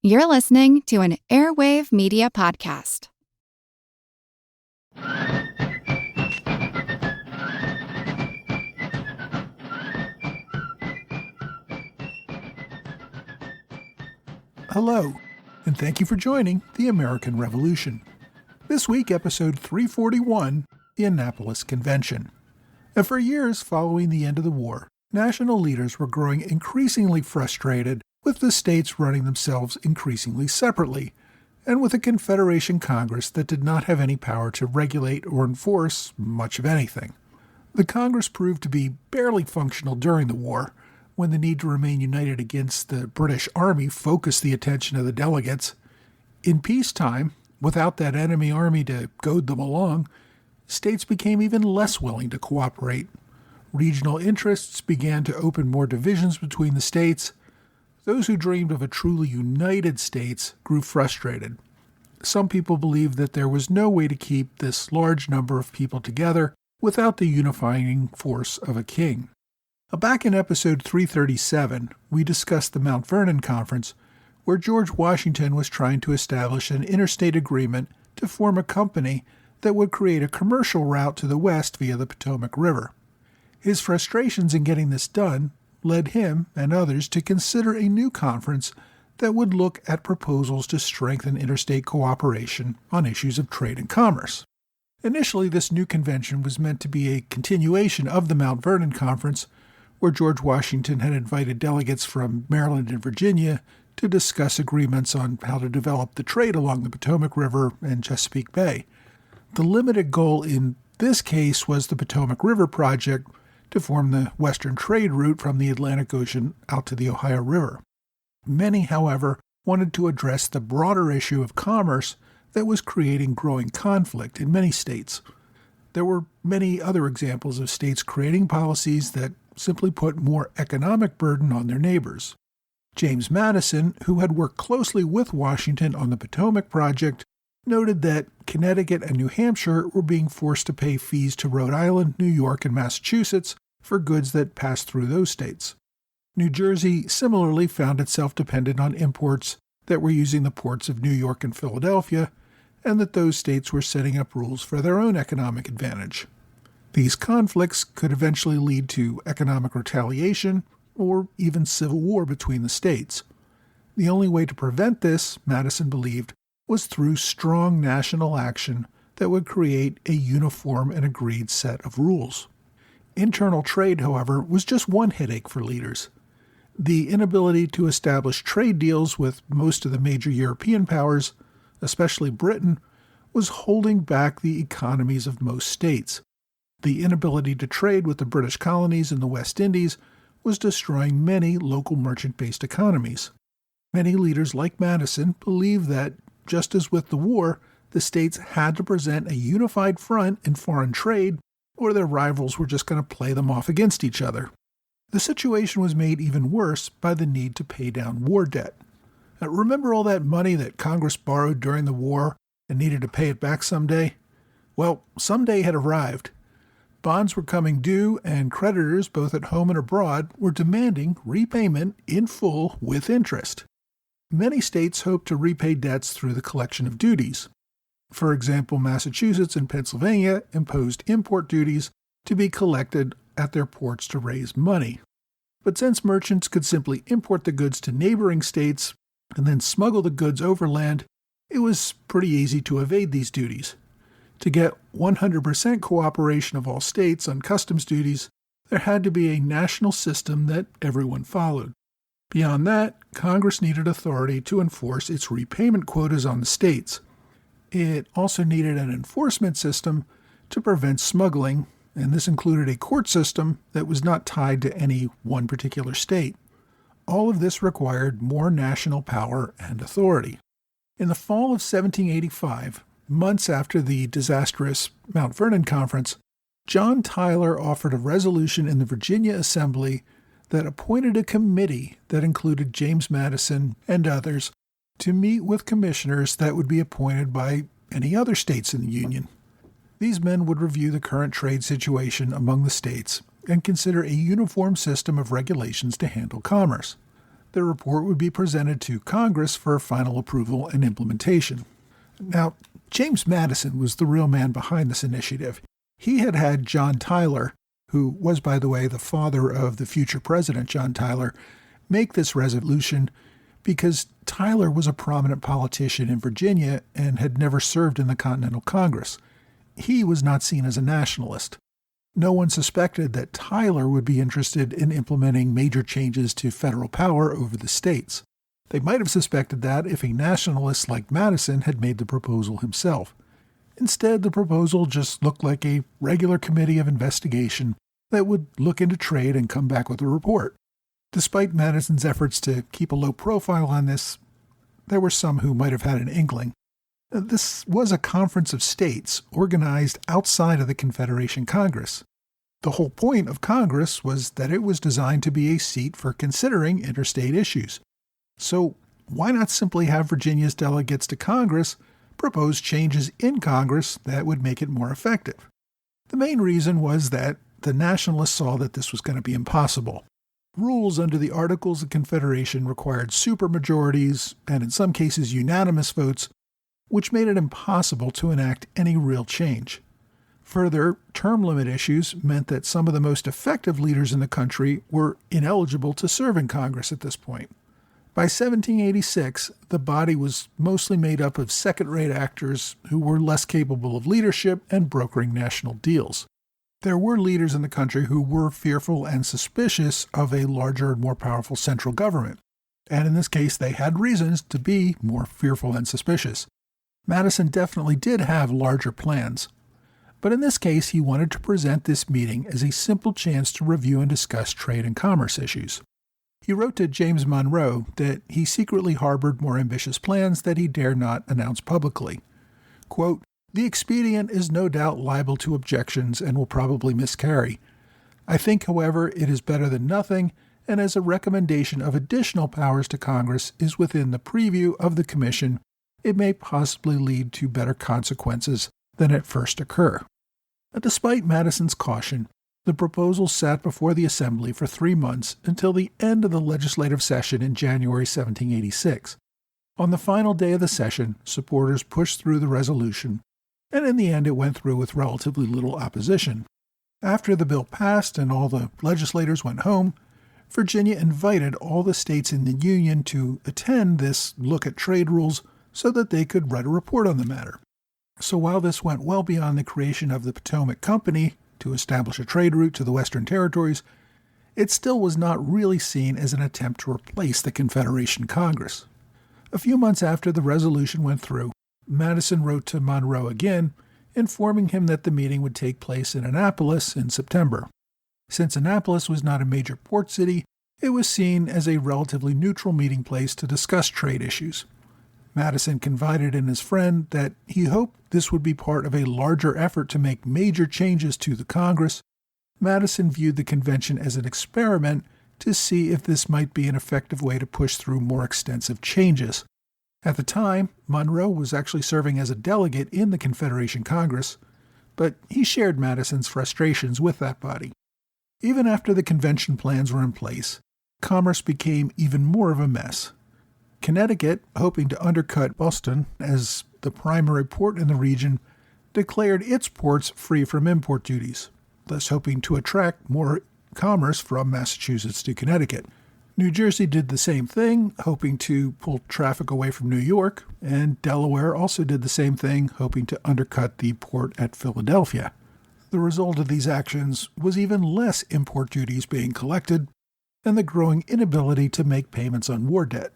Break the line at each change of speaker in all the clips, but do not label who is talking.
You're listening to an Airwave Media Podcast.
Hello, and thank you for joining the American Revolution. This week, episode 341, the Annapolis Convention. And for years following the end of the war, national leaders were growing increasingly frustrated with the states running themselves increasingly separately, and with a Confederation Congress that did not have any power to regulate or enforce much of anything. The Congress proved to be barely functional during the war, when the need to remain united against the British Army focused the attention of the delegates. In peacetime, without that enemy army to goad them along, states became even less willing to cooperate. Regional interests began to open more divisions between the states. Those who dreamed of a truly united states grew frustrated. Some people believed that there was no way to keep this large number of people together without the unifying force of a king. Back in episode 337, we discussed the Mount Vernon Conference, where George Washington was trying to establish an interstate agreement to form a company that would create a commercial route to the west via the Potomac River. His frustrations in getting this done led him and others to consider a new conference that would look at proposals to strengthen interstate cooperation on issues of trade and commerce. Initially, this new convention was meant to be a continuation of the Mount Vernon Conference, where George Washington had invited delegates from Maryland and Virginia to discuss agreements on how to develop the trade along the Potomac River and Chesapeake Bay. The limited goal in this case was the Potomac River Project to form the western trade route from the Atlantic Ocean out to the Ohio River. Many, however, wanted to address the broader issue of commerce that was creating growing conflict in many states. There were many other examples of states creating policies that simply put more economic burden on their neighbors. James Madison, who had worked closely with Washington on the Potomac Project, noted that Connecticut and New Hampshire were being forced to pay fees to Rhode Island, New York, and Massachusetts for goods that passed through those states. New Jersey similarly found itself dependent on imports that were using the ports of New York and Philadelphia, and that those states were setting up rules for their own economic advantage. These conflicts could eventually lead to economic retaliation or even civil war between the states. The only way to prevent this, Madison believed, was through strong national action that would create a uniform and agreed set of rules. Internal trade, however, was just one headache for leaders. The inability to establish trade deals with most of the major European powers, especially Britain, was holding back the economies of most states. The inability to trade with the British colonies in the West Indies was destroying many local merchant-based economies. Many leaders like Madison believed that, just as with the war, the states had to present a unified front in foreign trade, or their rivals were just going to play them off against each other. The situation was made even worse by the need to pay down war debt. Now, remember all that money that Congress borrowed during the war and needed to pay it back someday? Well, someday had arrived. Bonds were coming due, and creditors, both at home and abroad, were demanding repayment in full with interest. Many states hoped to repay debts through the collection of duties. For example, Massachusetts and Pennsylvania imposed import duties to be collected at their ports to raise money. But since merchants could simply import the goods to neighboring states and then smuggle the goods overland, it was pretty easy to evade these duties. To get 100% cooperation of all states on customs duties, there had to be a national system that everyone followed. Beyond that, Congress needed authority to enforce its repayment quotas on the states. It also needed an enforcement system to prevent smuggling, and this included a court system that was not tied to any one particular state. All of this required more national power and authority. In the fall of 1785, months after the disastrous Mount Vernon Conference, John Tyler offered a resolution in the Virginia Assembly that appointed a committee that included James Madison and others to meet with commissioners that would be appointed by any other states in the Union. These men would review the current trade situation among the states and consider a uniform system of regulations to handle commerce. The report would be presented to Congress for final approval and implementation. Now, James Madison was the real man behind this initiative. He had had John Tyler, who was, by the way, the father of the future president, John Tyler, make this resolution because Tyler was a prominent politician in Virginia and had never served in the Continental Congress. He was not seen as a nationalist. No one suspected that Tyler would be interested in implementing major changes to federal power over the states. They might have suspected that if a nationalist like Madison had made the proposal himself. Instead, the proposal just looked like a regular committee of investigation that would look into trade and come back with a report. Despite Madison's efforts to keep a low profile on this, there were some who might have had an inkling. This was a conference of states organized outside of the Confederation Congress. The whole point of Congress was that it was designed to be a seat for considering interstate issues. So why not simply have Virginia's delegates to Congress propose changes in Congress that would make it more effective? The main reason was that the nationalists saw that this was going to be impossible. Rules under the Articles of Confederation required supermajorities and in some cases unanimous votes, which made it impossible to enact any real change. Further, term limit issues meant that some of the most effective leaders in the country were ineligible to serve in Congress at this point. By 1786, the body was mostly made up of second-rate actors who were less capable of leadership and brokering national deals. There were leaders in the country who were fearful and suspicious of a larger and more powerful central government, and in this case they had reasons to be more fearful and suspicious. Madison definitely did have larger plans, but in this case he wanted to present this meeting as a simple chance to review and discuss trade and commerce issues. He wrote to James Monroe that he secretly harbored more ambitious plans that he dare not announce publicly. Quote, "The expedient is no doubt liable to objections and will probably miscarry. I think, however, it is better than nothing, and as a recommendation of additional powers to Congress is within the preview of the Commission, it may possibly lead to better consequences than at first occur." Despite Madison's caution, the proposal sat before the Assembly for 3 months until the end of the legislative session in January 1786. On the final day of the session, supporters pushed through the resolution, and in the end it went through with relatively little opposition. After the bill passed and all the legislators went home, Virginia invited all the states in the Union to attend this look at trade rules so that they could write a report on the matter. So while this went well beyond the creation of the Potomac Company to establish a trade route to the Western Territories, it still was not really seen as an attempt to replace the Confederation Congress. A few months after the resolution went through, Madison wrote to Monroe again, informing him that the meeting would take place in Annapolis in September. Since Annapolis was not a major port city, it was seen as a relatively neutral meeting place to discuss trade issues. Madison confided in his friend that he hoped this would be part of a larger effort to make major changes to the Congress. Madison viewed the convention as an experiment to see if this might be an effective way to push through more extensive changes. At the time, Monroe was actually serving as a delegate in the Confederation Congress, but he shared Madison's frustrations with that body. Even after the convention plans were in place, commerce became even more of a mess. Connecticut, hoping to undercut Boston as the primary port in the region, declared its ports free from import duties, thus hoping to attract more commerce from Massachusetts to Connecticut. New Jersey did the same thing, hoping to pull traffic away from New York, and Delaware also did the same thing, hoping to undercut the port at Philadelphia. The result of these actions was even less import duties being collected and the growing inability to make payments on war debt.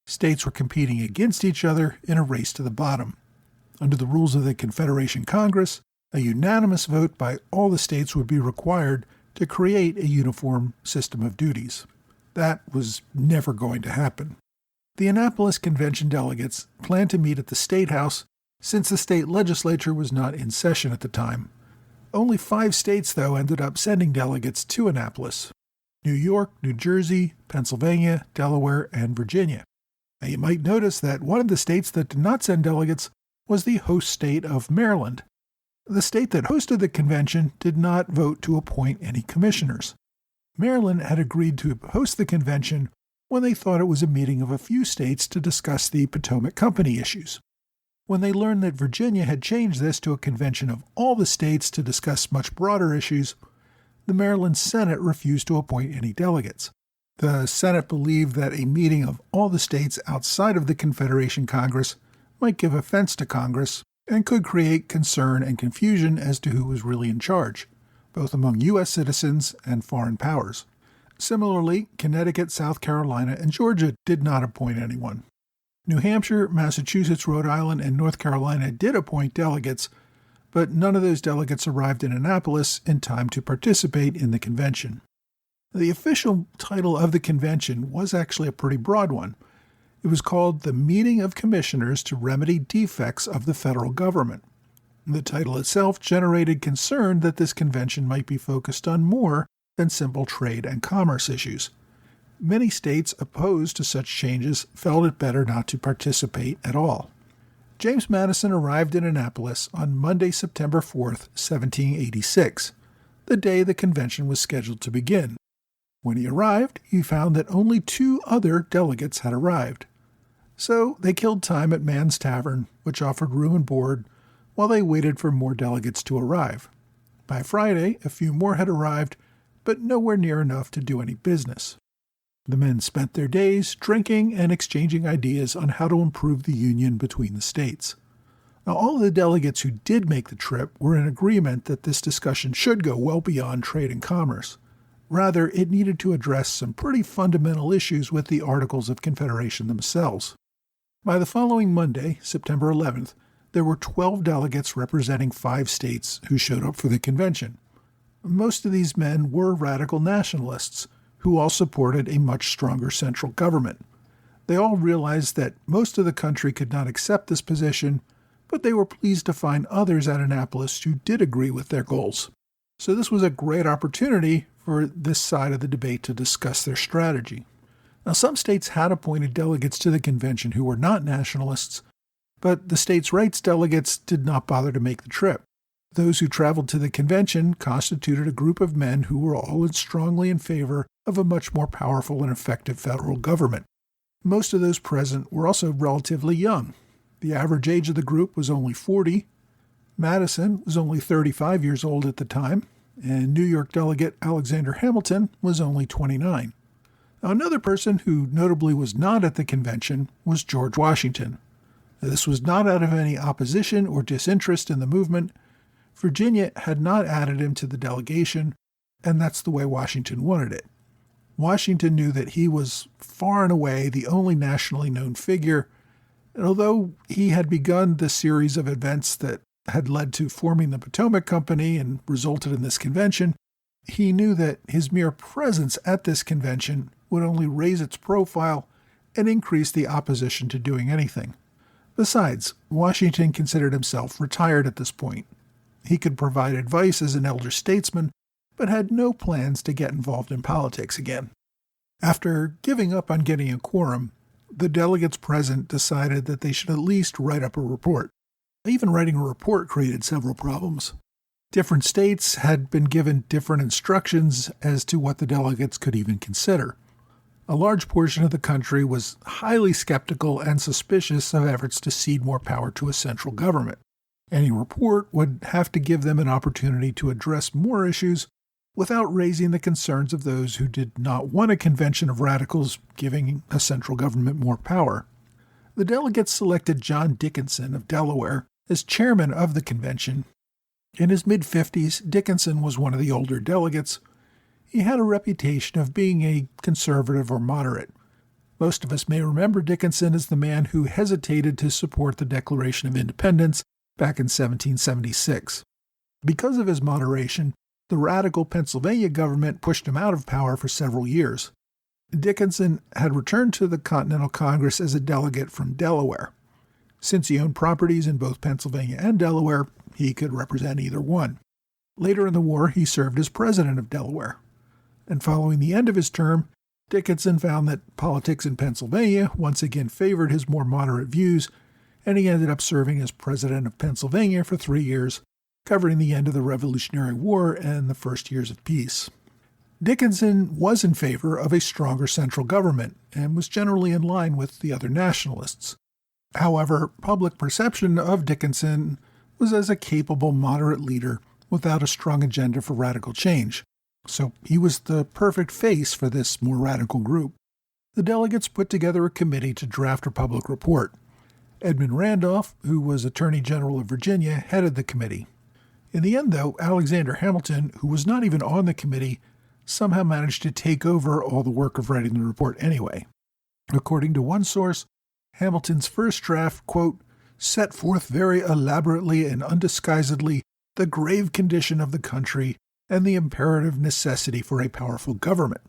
States were competing against each other in a race to the bottom. Under the rules of the Confederation Congress, a unanimous vote by all the states would be required to create a uniform system of duties. That was never going to happen. The Annapolis Convention delegates planned to meet at the State House since the state legislature was not in session at the time. Only 5 states, though, ended up sending delegates to Annapolis: New York, New Jersey, Pennsylvania, Delaware, and Virginia. Now, you might notice that one of the states that did not send delegates was the host state of Maryland. The state that hosted the convention did not vote to appoint any commissioners. Maryland had agreed to host the convention when they thought it was a meeting of a few states to discuss the Potomac Company issues. When they learned that Virginia had changed this to a convention of all the states to discuss much broader issues, the Maryland Senate refused to appoint any delegates. The Senate believed that a meeting of all the states outside of the Confederation Congress might give offense to Congress and could create concern and confusion as to who was really in charge, both among U.S. citizens and foreign powers. Similarly, Connecticut, South Carolina, and Georgia did not appoint anyone. New Hampshire, Massachusetts, Rhode Island, and North Carolina did appoint delegates, but none of those delegates arrived in Annapolis in time to participate in the convention. The official title of the convention was actually a pretty broad one. It was called the Meeting of Commissioners to Remedy Defects of the Federal Government. The title itself generated concern that this convention might be focused on more than simple trade and commerce issues. Many states opposed to such changes felt it better not to participate at all. James Madison arrived in Annapolis on Monday, September 4th, 1786, the day the convention was scheduled to begin. When he arrived, he found that only 2 other delegates had arrived. So they killed time at Mann's Tavern, which offered room and board, while they waited for more delegates to arrive. By Friday, a few more had arrived, but nowhere near enough to do any business. The men spent their days drinking and exchanging ideas on how to improve the union between the states. Now, all of the delegates who did make the trip were in agreement that this discussion should go well beyond trade and commerce. Rather, it needed to address some pretty fundamental issues with the Articles of Confederation themselves. By the following Monday, September 11th, there were 12 delegates representing 5 states who showed up for the convention. Most of these men were radical nationalists, who all supported a much stronger central government. They all realized that most of the country could not accept this position, but they were pleased to find others at Annapolis who did agree with their goals. So this was a great opportunity for this side of the debate to discuss their strategy. Now, some states had appointed delegates to the convention who were not nationalists, but the states' rights delegates did not bother to make the trip. Those who traveled to the convention constituted a group of men who were all strongly in favor of a much more powerful and effective federal government. Most of those present were also relatively young. The average age of the group was only 40. Madison was only 35 years old at the time, and New York delegate Alexander Hamilton was only 29. Now, another person who notably was not at the convention was George Washington. Now, this was not out of any opposition or disinterest in the movement. Virginia had not added him to the delegation, and that's the way Washington wanted it. Washington knew that he was far and away the only nationally known figure, and although he had begun the series of events that had led to forming the Potomac Company and resulted in this convention, he knew that his mere presence at this convention would only raise its profile and increase the opposition to doing anything. Besides, Washington considered himself retired at this point. He could provide advice as an elder statesman, but had no plans to get involved in politics again. After giving up on getting a quorum, the delegates present decided that they should at least write up a report. Even writing a report created several problems. Different states had been given different instructions as to what the delegates could even consider. A large portion of the country was highly skeptical and suspicious of efforts to cede more power to a central government. Any report would have to give them an opportunity to address more issues without raising the concerns of those who did not want a convention of radicals giving a central government more power. The delegates selected John Dickinson of Delaware as chairman of the convention. In his mid-50s, Dickinson was one of the older delegates. He had a reputation of being a conservative or moderate. Most of us may remember Dickinson as the man who hesitated to support the Declaration of Independence back in 1776. Because of his moderation, the radical Pennsylvania government pushed him out of power for several years. Dickinson had returned to the Continental Congress as a delegate from Delaware. Since he owned properties in both Pennsylvania and Delaware, he could represent either one. Later in the war, he served as president of Delaware. And following the end of his term, Dickinson found that politics in Pennsylvania once again favored his more moderate views, and he ended up serving as president of Pennsylvania for 3 years, covering the end of the Revolutionary War and the first years of peace. Dickinson was in favor of a stronger central government and was generally in line with the other nationalists. However, public perception of Dickinson was as a capable moderate leader without a strong agenda for radical change, so he was the perfect face for this more radical group. The delegates put together a committee to draft a public report. Edmund Randolph, who was Attorney General of Virginia, headed the committee. In the end, though, Alexander Hamilton, who was not even on the committee, somehow managed to take over all the work of writing the report anyway. According to one source, Hamilton's first draft, quote, set forth very elaborately and undisguisedly the grave condition of the country and the imperative necessity for a powerful government.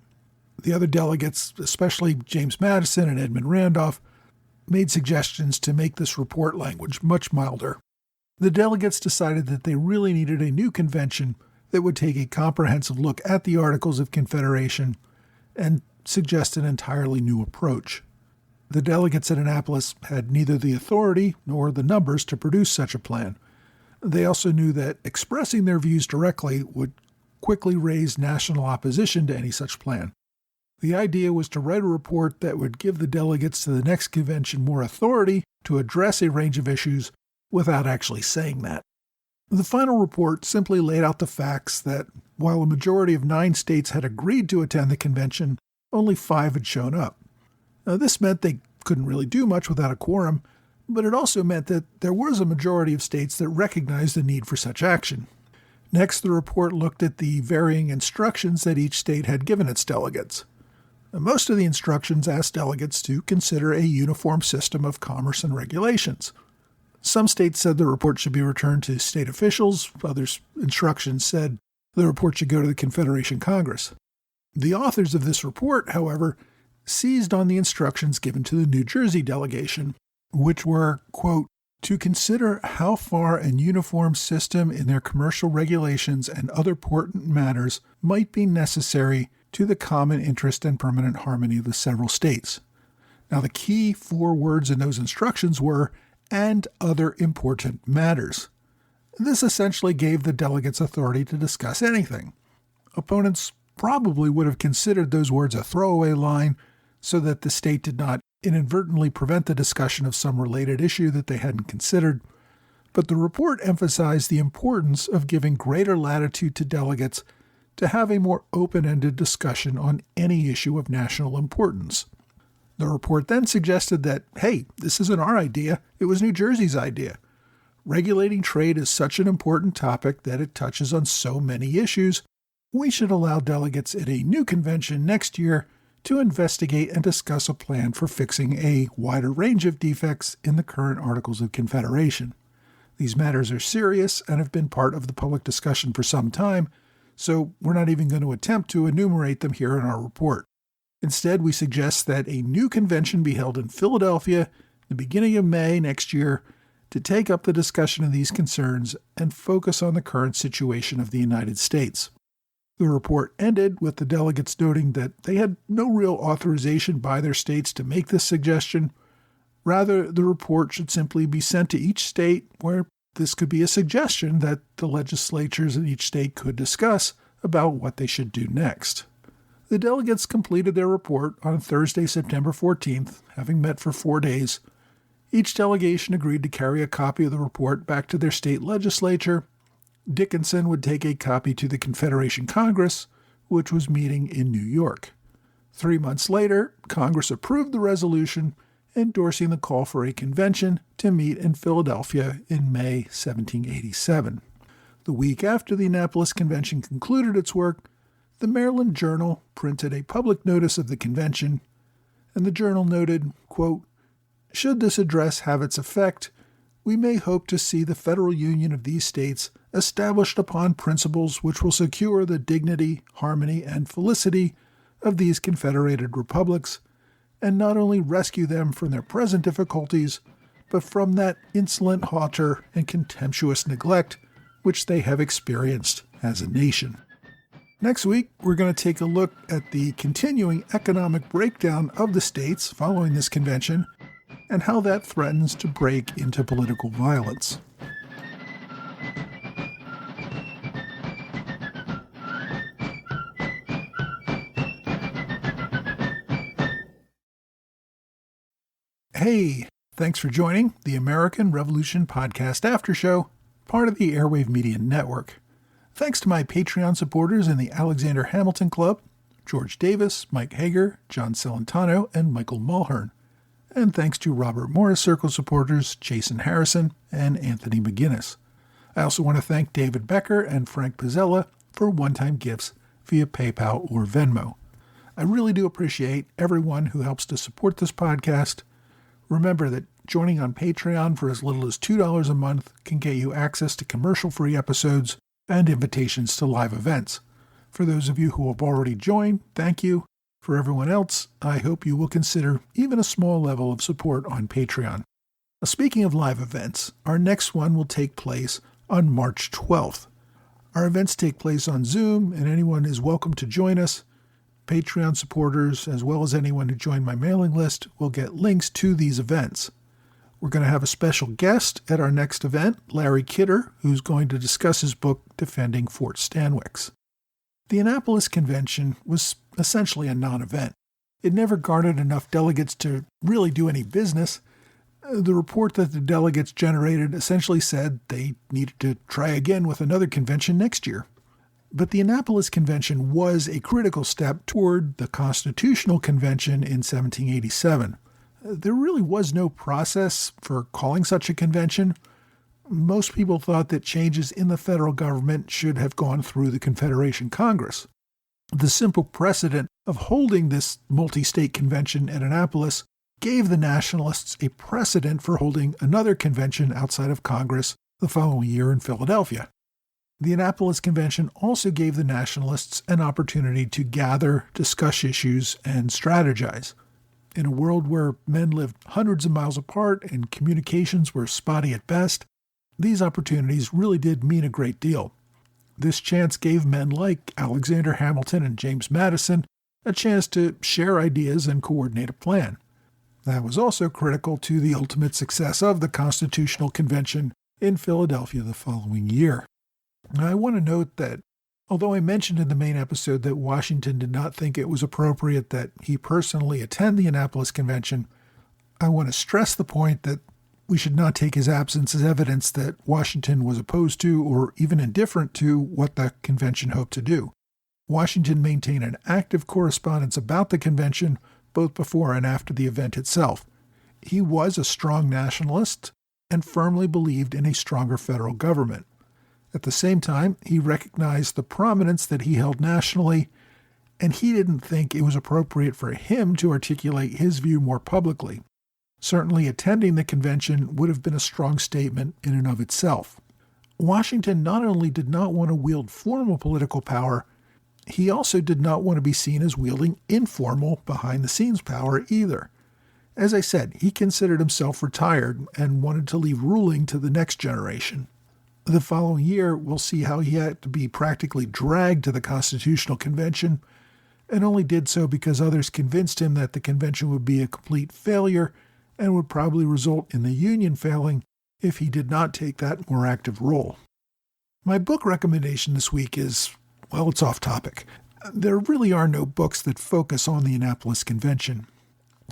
The other delegates, especially James Madison and Edmund Randolph, made suggestions to make this report language much milder. The delegates decided that they really needed a new convention that would take a comprehensive look at the Articles of Confederation and suggest an entirely new approach. The delegates at Annapolis had neither the authority nor the numbers to produce such a plan. They also knew that expressing their views directly would quickly raise national opposition to any such plan. The idea was to write a report that would give the delegates to the next convention more authority to address a range of issues without actually saying that. The final report simply laid out the facts that, while a majority of 9 states had agreed to attend the convention, only 5 had shown up. Now, this meant they couldn't really do much without a quorum, but it also meant that there was a majority of states that recognized the need for such action. Next, the report looked at the varying instructions that each state had given its delegates. Most of the instructions asked delegates to consider a uniform system of commerce and regulations. Some states said the report should be returned to state officials. Others' instructions said the report should go to the Confederation Congress. The authors of this report, however, seized on the instructions given to the New Jersey delegation, which were, quote, to consider how far an uniform system in their commercial regulations and other important matters might be necessary to the common interest and permanent harmony of the several states. Now, the key 4 words in those instructions were, and other important matters. This essentially gave the delegates authority to discuss anything. Opponents probably would have considered those words a throwaway line so that the state did not inadvertently prevent the discussion of some related issue that they hadn't considered, but the report emphasized the importance of giving greater latitude to delegates to have a more open-ended discussion on any issue of national importance. The report then suggested that, hey, this isn't our idea, it was New Jersey's idea. Regulating trade is such an important topic that it touches on so many issues, we should allow delegates at a new convention next year to investigate and discuss a plan for fixing a wider range of defects in the current Articles of Confederation. These matters are serious and have been part of the public discussion for some time, so we're not even going to attempt to enumerate them here in our report. Instead, we suggest that a new convention be held in Philadelphia the beginning of May next year to take up the discussion of these concerns and focus on the current situation of the United States. The report ended with the delegates noting that they had no real authorization by their states to make this suggestion. Rather, the report should simply be sent to each state where this could be a suggestion that the legislatures in each state could discuss about what they should do next. The delegates completed their report on Thursday, September 14th, having met for 4 days. Each delegation agreed to carry a copy of the report back to their state legislature. Dickinson would take a copy to the Confederation Congress, which was meeting in New York. 3 months later, Congress approved the resolution endorsing the call for a convention to meet in Philadelphia in May 1787. The week after the Annapolis Convention concluded its work, the Maryland Journal printed a public notice of the convention, and the journal noted, quote, should this address have its effect, we may hope to see the federal union of these states established upon principles which will secure the dignity, harmony, and felicity of these confederated republics, and not only rescue them from their present difficulties, but from that insolent hauteur and contemptuous neglect which they have experienced as a nation. Next week, we're going to take a look at the continuing economic breakdown of the states following this convention and how that threatens to break into political violence. Hey, thanks for joining the American Revolution Podcast After Show, part of the Airwave Media Network. Thanks to my Patreon supporters in the Alexander Hamilton Club, George Davis, Mike Hager, John Celentano, and Michael Mulhern. And thanks to Robert Morris Circle supporters Jason Harrison and Anthony McGinnis. I also want to thank David Becker and Frank Pizzella for one-time gifts via PayPal or Venmo. I really do appreciate everyone who helps to support this podcast. Remember that joining on Patreon for as little as $2 a month can get you access to commercial-free episodes and invitations to live events. For those of you who have already joined, thank you. For everyone else, I hope you will consider even a small level of support on Patreon. Speaking of live events, our next one will take place on March 12th. Our events take place on Zoom, and anyone is welcome to join us. Patreon supporters, as well as anyone who joined my mailing list, will get links to these events. We're going to have a special guest at our next event, Larry Kidder, who's going to discuss his book, Defending Fort Stanwix. The Annapolis Convention was essentially a non-event. It never garnered enough delegates to really do any business. The report that the delegates generated essentially said they needed to try again with another convention next year. But the Annapolis Convention was a critical step toward the Constitutional Convention in 1787. There really was no process for calling such a convention. Most people thought that changes in the federal government should have gone through the Confederation Congress. The simple precedent of holding this multi-state convention at Annapolis gave the nationalists a precedent for holding another convention outside of Congress the following year in Philadelphia. The Annapolis Convention also gave the nationalists an opportunity to gather, discuss issues, and strategize. In a world where men lived hundreds of miles apart and communications were spotty at best, these opportunities really did mean a great deal. This chance gave men like Alexander Hamilton and James Madison a chance to share ideas and coordinate a plan. That was also critical to the ultimate success of the Constitutional Convention in Philadelphia the following year. I want to note that although I mentioned in the main episode that Washington did not think it was appropriate that he personally attend the Annapolis Convention, I want to stress the point that we should not take his absence as evidence that Washington was opposed to or even indifferent to what the convention hoped to do. Washington maintained an active correspondence about the convention both before and after the event itself. He was a strong nationalist and firmly believed in a stronger federal government. At the same time, he recognized the prominence that he held nationally, and he didn't think it was appropriate for him to articulate his view more publicly. Certainly attending the convention would have been a strong statement in and of itself. Washington not only did not want to wield formal political power, he also did not want to be seen as wielding informal, behind-the-scenes power either. As I said, he considered himself retired and wanted to leave ruling to the next generation. The following year, we'll see how he had to be practically dragged to the Constitutional Convention, and only did so because others convinced him that the convention would be a complete failure and would probably result in the Union failing if he did not take that more active role. My book recommendation this week is, well, it's off topic. There really are no books that focus on the Annapolis Convention.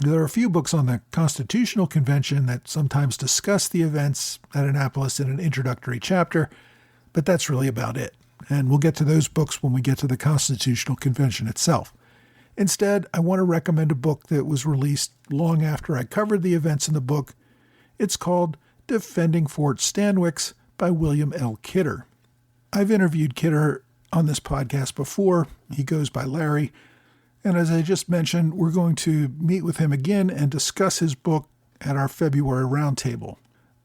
There are a few books on the Constitutional Convention that sometimes discuss the events at Annapolis in an introductory chapter, but that's really about it. And we'll get to those books when we get to the Constitutional Convention itself. Instead, I want to recommend a book that was released long after I covered the events in the book. It's called Defending Fort Stanwix by William L. Kidder. I've interviewed Kidder on this podcast before. He goes by Larry. And as I just mentioned, we're going to meet with him again and discuss his book at our February roundtable.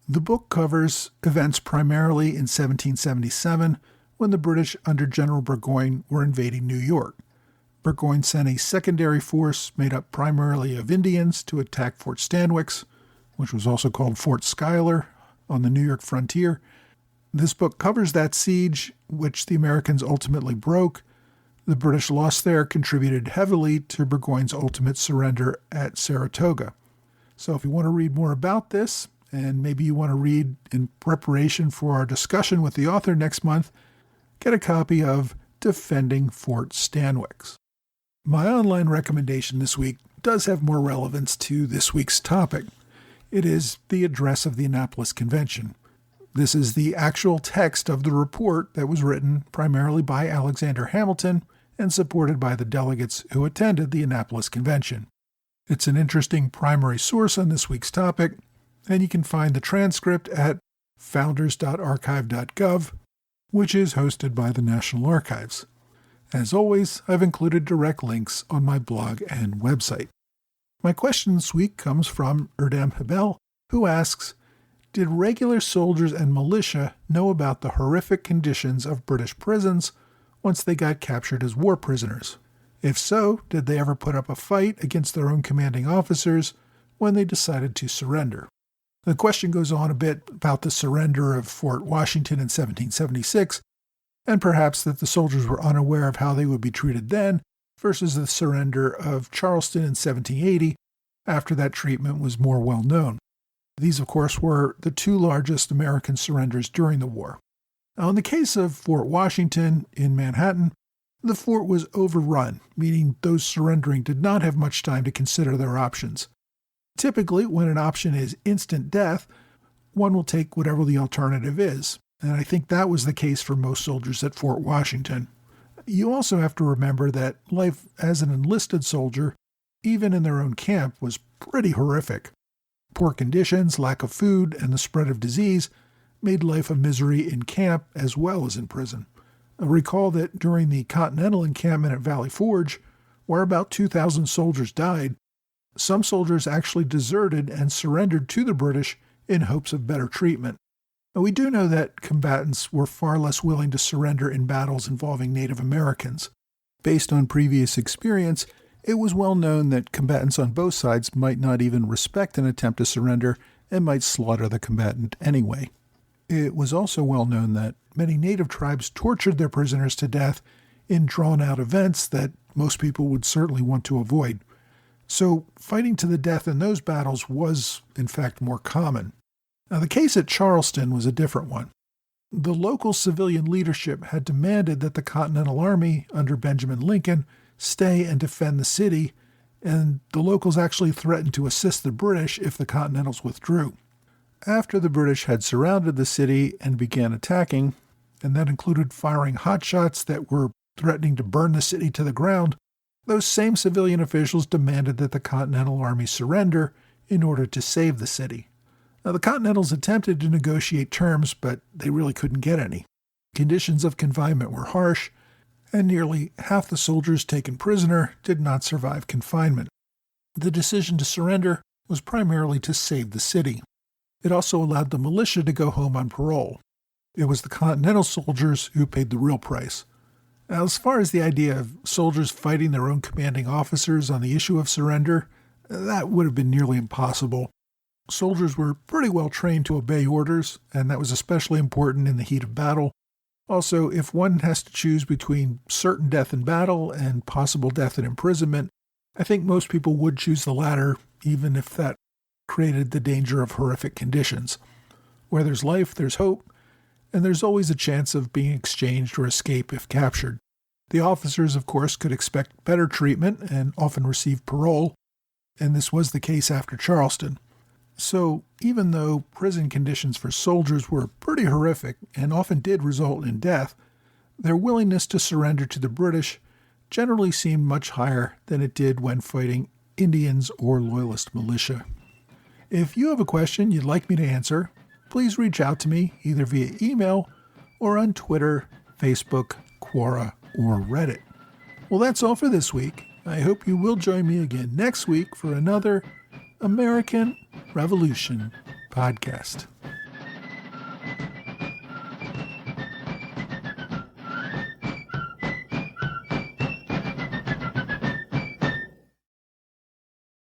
The book covers events primarily in 1777 when the British under General Burgoyne were invading New York. Burgoyne sent a secondary force made up primarily of Indians to attack Fort Stanwix, which was also called Fort Schuyler, on the New York frontier. This book covers that siege, which the Americans ultimately broke. The British loss there contributed heavily to Burgoyne's ultimate surrender at Saratoga. So if you want to read more about this, and maybe you want to read in preparation for our discussion with the author next month, get a copy of Defending Fort Stanwix. My online recommendation this week does have more relevance to this week's topic. It is the address of the Annapolis Convention. This is the actual text of the report that was written primarily by Alexander Hamilton and supported by the delegates who attended the Annapolis Convention. It's an interesting primary source on this week's topic, and you can find the transcript at founders.archive.gov, which is hosted by the National Archives. As always, I've included direct links on my blog and website. My question this week comes from Erdem Hebel, who asks, did regular soldiers and militia know about the horrific conditions of British prisons once they got captured as war prisoners? If so, did they ever put up a fight against their own commanding officers when they decided to surrender? The question goes on a bit about the surrender of Fort Washington in 1776, and perhaps that the soldiers were unaware of how they would be treated then versus the surrender of Charleston in 1780, after that treatment was more well known. These, of course, were the two largest American surrenders during the war. Now, in the case of Fort Washington in Manhattan, the fort was overrun, meaning those surrendering did not have much time to consider their options. Typically, when an option is instant death, one will take whatever the alternative is, and I think that was the case for most soldiers at Fort Washington. You also have to remember that life as an enlisted soldier, even in their own camp, was pretty horrific. Poor conditions, lack of food, and the spread of disease made life a misery in camp as well as in prison. Recall that during the Continental encampment at Valley Forge, where about 2,000 soldiers died, some soldiers actually deserted and surrendered to the British in hopes of better treatment. Now, we do know that combatants were far less willing to surrender in battles involving Native Americans. Based on previous experience, it was well known that combatants on both sides might not even respect an attempt to surrender and might slaughter the combatant anyway. It was also well known that many native tribes tortured their prisoners to death in drawn-out events that most people would certainly want to avoid. So fighting to the death in those battles was, in fact, more common. Now, the case at Charleston was a different one. The local civilian leadership had demanded that the Continental Army, under Benjamin Lincoln, stay and defend the city, and the locals actually threatened to assist the British if the Continentals withdrew. After the British had surrounded the city and began attacking, and that included firing hot shots that were threatening to burn the city to the ground, those same civilian officials demanded that the Continental Army surrender in order to save the city. Now, the Continentals attempted to negotiate terms, but they really couldn't get any. Conditions of confinement were harsh, and nearly half the soldiers taken prisoner did not survive confinement. The decision to surrender was primarily to save the city. It also allowed the militia to go home on parole. It was the Continental soldiers who paid the real price. Now, as far as the idea of soldiers fighting their own commanding officers on the issue of surrender, that would have been nearly impossible. Soldiers were pretty well trained to obey orders, and that was especially important in the heat of battle. Also, if one has to choose between certain death in battle and possible death in imprisonment, I think most people would choose the latter, even if that created the danger of horrific conditions. Where there's life, there's hope, and there's always a chance of being exchanged or escape if captured. The officers, of course, could expect better treatment and often receive parole, and this was the case after Charleston. So, even though prison conditions for soldiers were pretty horrific and often did result in death, their willingness to surrender to the British generally seemed much higher than it did when fighting Indians or Loyalist militia. If you have a question you'd like me to answer, please reach out to me either via email or on Twitter, Facebook, Quora, or Reddit. Well, that's all for this week. I hope you will join me again next week for another American Revolution podcast.